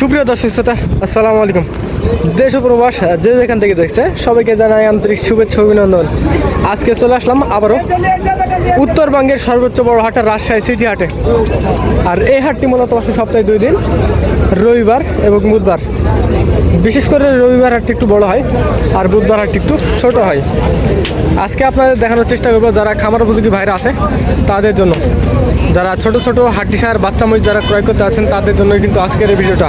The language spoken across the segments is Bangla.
সুপ্রিয় দর্শক শ্রোতা, আসসালামু আলাইকুম। দেশ ও প্রবাস যে যেখান থেকে দেখছে সবাইকে জানাই আন্তরিক শুভেচ্ছা অভিনন্দন। আজকে চলে আসলাম আবারও উত্তরবঙ্গের সর্বোচ্চ বড় হাট রাজশাহী সিটি হাটে। আর এই হাটটি মূলত বসে সপ্তাহে 2 দিন, রবিবার এবং বুধবার। বিশেষ করে রবিবার হাটটি একটু বড় হয় আর বুধবার হাটটি একটু ছোট হয়। আজকে আপনাদের দেখানোর চেষ্টা করবো যারা খামার উপযোগী ভাইরা আছে তাদের জন্য, যারা ছোট ছোট হাট্টিসার বাচ্চা মহিষ যারা ক্রয় করতে আছেন তাদের জন্য কিন্তু আজকের এই ভিডিওটা।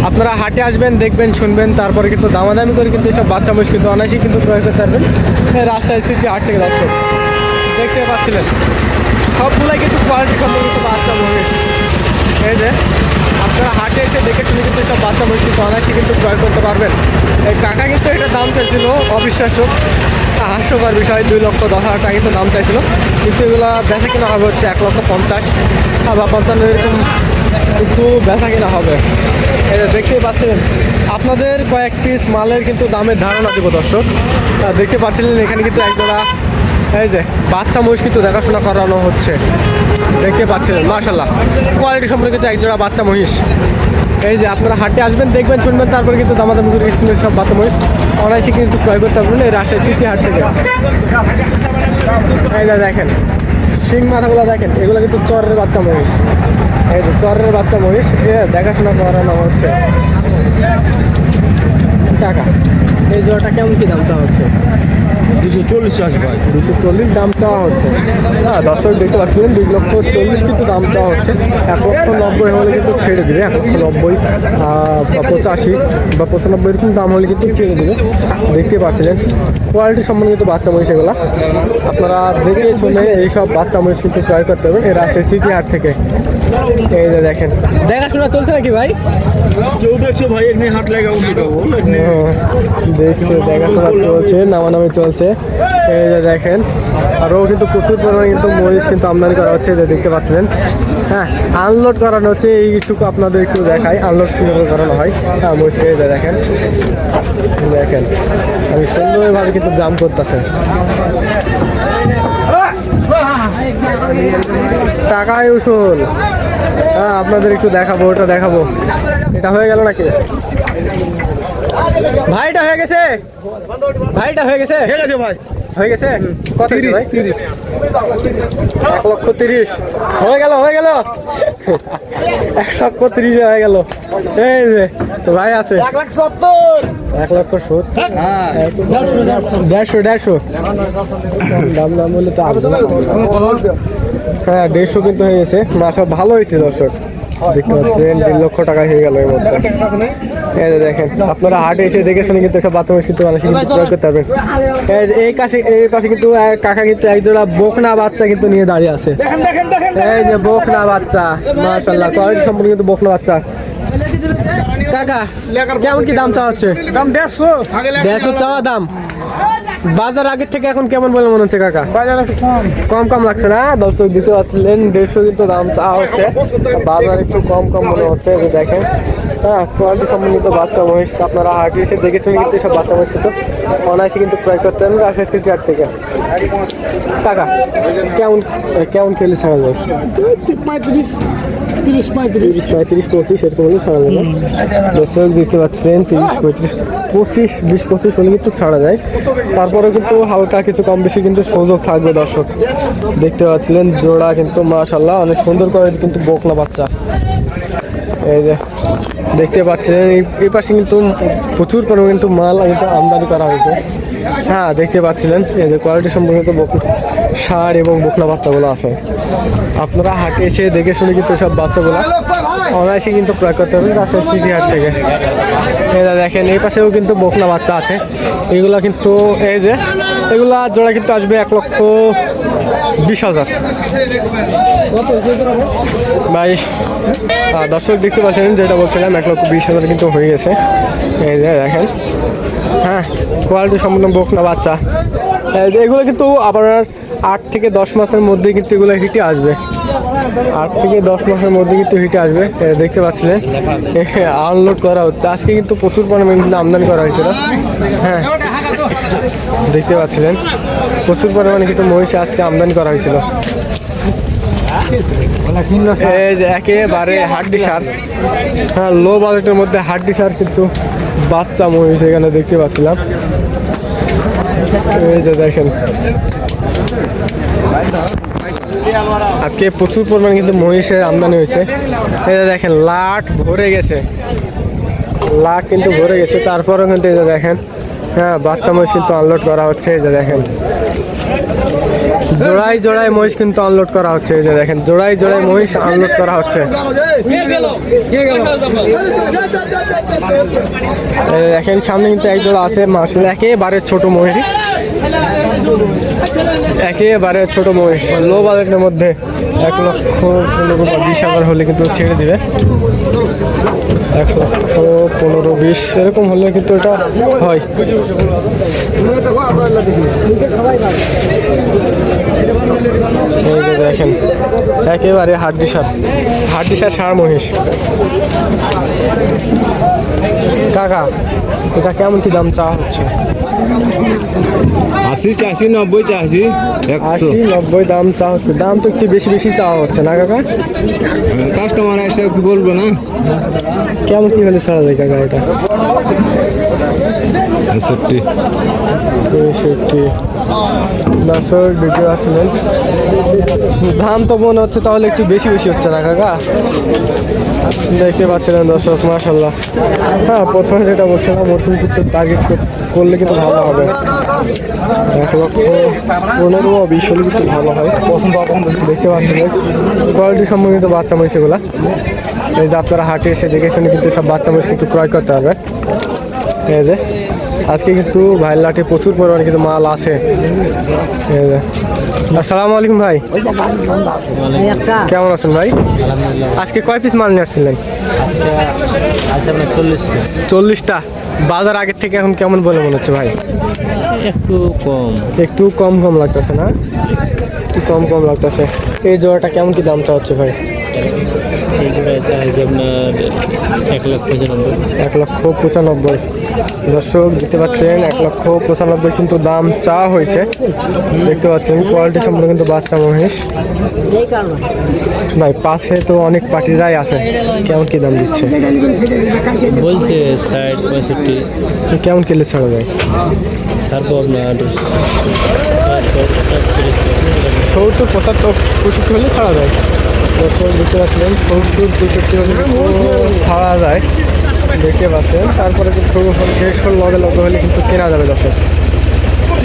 আপনারা হাটে আসবেন, দেখবেন, শুনবেন, তারপরে কিন্তু দামাদামি করে কিন্তু এইসব বাচ্চা মহিষ কিন্তু অনায়াসেই কিন্তু ক্রয় করতে পারবেন এই রাজশাহী সিটি হাট থেকে। দর্শক দেখতে পাচ্ছিলেন সবগুলাই কিন্তু কোয়ালিটি সম্পর্কিত বাচ্চা মহিষ। এই যে আপনারা হাটে এসে দেখে শুনে কিন্তু সব বাচ্চা মহিষ কিন্তু অনায়াসেই কিন্তু ক্রয় করতে পারবেন। এই কাকা কিন্তু এটা দাম চাইছিল অবিশ্বাস্য, হাস্যকর বিষয়, 2,10,000 টাকা কিন্তু দাম চাইছিল, কিন্তু এগুলো বেচা কিনা হবে হচ্ছে 1,50,000 বা 55 এরকম কিন্তু বেচা কিনা হবে। এটা দেখতেই পাচ্ছিলেন। আপনাদের কয়েক পিস মালের কিন্তু দামের ধারণা দেবো দর্শক। দেখতে পাচ্ছিলেন এখানে কিন্তু একজোড়া এই যে বাচ্চা মহিষ কিন্তু দেখাশোনা করানো হচ্ছে। দেখতে পাচ্ছিলেন মাশাআল্লাহ কোয়ালিটি সম্পর্কে কিন্তু একজোড়া বাচ্চা মহিষ। এই যে আপনারা হাটে আসবেন, দেখবেন, শুনবেন, তারপরে কিন্তু দামাদামি করে কিন্তু সব বাচ্চা মহিষ অনায়াসে কিন্তু ক্রয় করতে পারবেন এই রাজশাহী সিটি হাট থেকে। এই যে দেখেন শিং মাথাগুলো দেখেন, এগুলো কিন্তু চরের বাচ্চা মহিষ। এই যে চরের বাচ্চা মহিষ দেখাশোনা করানো হচ্ছে। টাকা এই জোড়াটা কেমন কি দাম চাওয়া হচ্ছে? 240 চাষ ভাই, 240 দাম চাওয়া হচ্ছে। হ্যাঁ দর্শক দেখতে পাচ্ছিলেন 2,40,000 কিন্তু দাম চাওয়া হচ্ছে। 1,90,000 হলে কিন্তু ছেড়ে দেবে, 1,90,000 বা 85 বা 95 এরকম দাম হলে কিন্তু ছেড়ে দেবে। দেখতে পাচ্ছিলেন কোয়ালিটি সম্বন্ধে কিন্তু বাচ্চা মহিষ এগুলো আপনারা দেখে শুনে এইসব বাচ্চা মহিষ কিন্তু ক্রয় করতে হবে এই রাজশাহী সিটি হাট থেকে। এই যে দেখেন দেখাশোনা চলছে নাকি ভাই? কেউ দেখছো ভাই এমনি হাট লাগাবো দেখছে, দেখাশোনা চলছে, নামানামি চলছে। এই যে দেখেন আরও কিন্তু প্রচুর পরিমাণে কিন্তু মহিষ কিন্তু আমদানি করা হচ্ছে, যে দেখতে পাচ্ছিলেন। হ্যাঁ আনলোড করানো হচ্ছে, এইটুকু আপনাদের একটু দেখাই আনলোড কীভাবে করানো হয়। হ্যাঁ মহিষকে এই যে দেখেন দেখেন আমি সুন্দরভাবে কিন্তু জাম করতেছে। টাকায় উসুল। হ্যাঁ আপনাদের একটু দেখাবো, ওটা দেখাবো। এটা হয়ে গেল নাকি ভাইটা হয়ে গেছে? ভাইটা হয়ে গেছে? ভাই হয়ে গেছে কত? 30 1,30,000 হয়ে গেল, হয়ে গেল 1,30,000 হয়ে গেল। এই যে তো ভাই আছে 1,70,000 1,50,000 দাম দাম বলে তো হ্যাঁ 150 কিন্তু হয়ে গেছে। মাসা ভালো হয়েছে দর্শক, দেখতে পাচ্ছেন 2,00,000 টাকা হয়ে গেল এর মধ্যে। এই যে দেখেন আপনারা হাটে এসে দেখে শুনে কিন্তু সব বাচ্চা মহিষ কিন্তু মানুষ কিন্তু ক্রয় করতে পারবেন। এই পাশে কিন্তু কাকা কিন্তু একজোড়া বকনা বাচ্চা কিন্তু নিয়ে দাঁড়িয়ে আছে। এই যে বকনা বাচ্চা মাশাআল্লাহ কোয়ালিটি সম্পূর্ণ কিন্তু বকনা বাচ্চা। কাকা কেমন কি দাম চাওয়া হচ্ছে? দাম 150 চাওয়া দাম। বাজার আগের থেকে এখন কেমন বলে মনে হচ্ছে কাকা? বাজার একটু কম কম লাগছে না? দর্শক দিতে পারছিলেন 150 কিন্তু দাম চাওয়া হচ্ছে, বাজার একটু কম কম মনে হচ্ছে। যে দেখেন হ্যাঁ কোয়ালিটি সম্বন্ধিত বাচ্চা মহিষ আপনারা হাটে এসে দেখে শুনে কিন্তু সব বাচ্চা মহিষ কিন্তু অনায়াসে কিন্তু ক্রয় করতে পারেন রাজশাহী সিটি হাট থেকে। কাকা কেমন কেমন খেলে ছাড়া যায়? 35-35 এরকম হলে ছাড়া যাবে। দর্শক দেখতে পাচ্ছিলেন 30-35-25 হলে কিন্তু ছাড়া যায়। তারপরে কিন্তু হালকা কিছু কম বেশি কিন্তু সুযোগ থাকবে। দর্শক দেখতে পাচ্ছিলেন জোড়া কিন্তু মাশাআল্লাহ অনেক সুন্দর করে কিন্তু বকনা বাচ্চা। এই যে দেখতে পাচ্ছিলেন এই পাশে কিন্তু প্রচুর পরিমাণে কিন্তু মাল কিন্তু আমদানি করা হয়েছে। হ্যাঁ দেখতে পাচ্ছিলেন এই যে কোয়ালিটি সম্পর্কিত ষাঁড় এবং বকনা বাচ্চাগুলো আছে। আপনারা হাটে এসে দেখে শুনে কিন্তু সব বাচ্চাগুলো অনায়াসে কিন্তু ক্রয় করতে হবে রাজশাহী সিটি হাট থেকে। এটা দেখেন এই পাশেও কিন্তু বকনা বাচ্চা আছে, এগুলো কিন্তু এই যে এগুলা জোড়া কিন্তু আসবে 1,20,000 ভাই। দর্শক দেখতে পাচ্ছেন যেটা বলছিলাম 1,20,000 কিন্তু হয়ে গেছে। এই যে দেখেন হ্যাঁ কোয়ালিটি সম্পূর্ণ বকনা বাচ্চা। এগুলো কিন্তু আবার 8 থেকে 10 মাসের মধ্যে কিন্তু এগুলো হিটে আসবে। 8 থেকে 10 মাসের মধ্যে কিন্তু হিটে আসবে। দেখতে পাচ্ছিলেন আনলোড করা হচ্ছে। আজকে কিন্তু প্রচুর পরিমাণে কিন্তু আমদানি করা হয়েছিল। হ্যাঁ দেখতে পাচ্ছিলেন প্রচুর পরিমাণে কিন্তু মহিষ আজকে আমদানি করা হয়েছিল। এই যে একেবারে হাড্ডি সার, হ্যাঁ লো বাজেটের মধ্যে হাড্ডি সার কিন্তু বাচ্চা মহিষ এখানে দেখতে পাচ্ছিলাম। এই যে দেখেন আজকে প্রচুর পরিমাণে কিন্তু মহিষের আমদানি হয়েছে। এই যে দেখেন লাট ভরে গেছে, লাট কিন্তু ভরে গেছে, তারপরেও কিন্তু এই যে দেখেন হ্যাঁ বাচ্চা মহিষ কিন্তু আনলোড করা হচ্ছে। এই যে দেখেন জোড়ায় জোড়ায় মহিষ কিন্তু আনলোড করা হচ্ছে। এই যে দেখেন জোড়ায় জোড়ায় মহিষ আনলোড করা হচ্ছে। এই দেখেন সামনে কিন্তু এক জোড়া আছে মাসলে একেবারে ছোট মহিষ, একেবারে ছোট মহিষ লো বাজেটের মধ্যে 1,15,20,000 হলে কিন্তু ছেড়ে দিবে। 1,15,20 এরকম হলে কিন্তু এটা হয়। এই যে দেখেন একেবারে হাড্ডি সার ষাঁড় মহিষ। কাকা এটা কেমন কি দাম চাওয়া হচ্ছে? 80 80 90 80 80 90 দাম চাওয়া হচ্ছে। দাম তো একটু বেশি বেশি চাওয়া হচ্ছে না কাকা? কাস্টমার এসে কি বলবো না। কেমন কি হলে ছাড়া যায় কাকা এটা? 65 63 দর্শক দেখতে পাচ্ছিলেন দাম তো মনে হচ্ছে তাহলে একটু বেশি বেশি হচ্ছে না কাকা? দেখতে পাচ্ছিলেন দর্শক মাশাআল্লাহ। হ্যাঁ প্রথমে যেটা বলছিলাম ওরকম কিন্তু টার্গেট করলে কিন্তু ভালো হবে। 1,15,20 হলে কিন্তু ভালো হয়। প্রথম দেখতে পাচ্ছিলেন কোয়ালিটি সম্বন্ধিত বাচ্চা মহিষ এগুলা। এই যে আপনারা হাটে এসে দেখে শুনে কিন্তু সব বাচ্চা মহিষ কিন্তু ক্রয় করতে হবে। এই যে আজকে কিন্তু ভাইয়ের লাঠে প্রচুর পরিমাণে কিন্তু মাল আছে। এই যে আসসালামু আলাইকুম ভাই, কেমন আছেন ভাই? আজকে কয় পিস মাল নিয়ে আসছিলেন? 40টা। বাজার আগের থেকে এখন কেমন বলে মনে হচ্ছে ভাই? একটু কম লাগতেছে না? একটু কম লাগতেছে। এই জোড়াটা কেমন কি দাম চাচ্ছে ভাই? আপনার 1,95,000। দর্শক দেখতে পাচ্ছেন 1,95,000 কিন্তু দাম চাওয়া হয়েছে। দেখতে পাচ্ছেন কোয়ালিটি সম্পূর্ণ কিন্তু বাচ্চা মহিষ ভাই। পাশে তো অনেক পার্টিরাই আছে, কেমন কি দাম দিচ্ছে বলছে 60 65 কেমন কিলো ছাড়া যায়? ছাড়বো আপনার 70 75 65 হলে ছাড়া যায়। দর্শক দেখতে পাচ্ছেন 70 65 হলে ছাড়া যায় দেখতে পাচ্ছেন। তারপরে কিন্তু 150 লগে হলে কিন্তু কেনা যাবে দর্শক।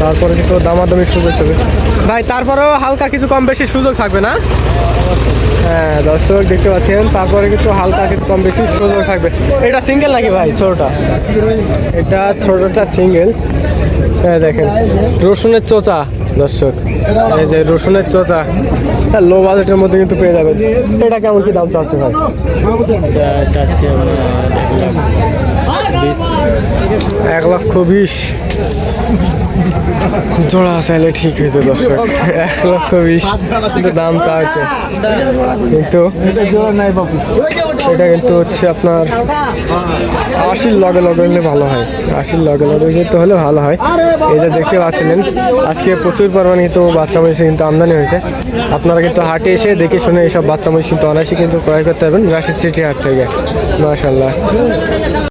তারপরে কিন্তু দামাদামির সুযোগ থাকবে ভাই, তারপরেও হালকা কিছু কম বেশি সুযোগ থাকবে না? হ্যাঁ দর্শক দেখতে পাচ্ছেন তারপরে কিন্তু হালকা কিছু কম বেশি সুযোগ থাকবে। এটা সিঙ্গেল নাকি ভাই ছোটটা? এটা ছোটটা সিঙ্গেল। হ্যাঁ দেখেন রসুনের চোচা দর্শক, এই যে রসুনের চোচা লো বাজেটের মধ্যে কিন্তু পেয়ে যাবেন। এটা কেমন কি দাম চাচ্ছে ভাই? চাচ্ছি 1,20,000 জোড়া চাইলে ঠিক হয়েছে দর্শক। 1,20,000 কিন্তু দাম চাইছে, কিন্তু এটা কিন্তু হচ্ছে আপনার 80 লগে হলে ভালো হয়। 80 লগে কিন্তু হলে ভালো হয়। এই যে দেখতে পাচ্ছিলেন আজকে প্রচুর পরিমাণে কিন্তু বাচ্চা মহিষ কিন্তু আমদানি হয়েছে। আপনারা কিন্তু হাটে এসে দেখে শুনে এইসব বাচ্চা মহিষ কিন্তু অনায়াসে কিন্তু ক্রয় করতে পারবেন রাজশাহী সিটি হাট থেকে। মাশাআল্লাহ।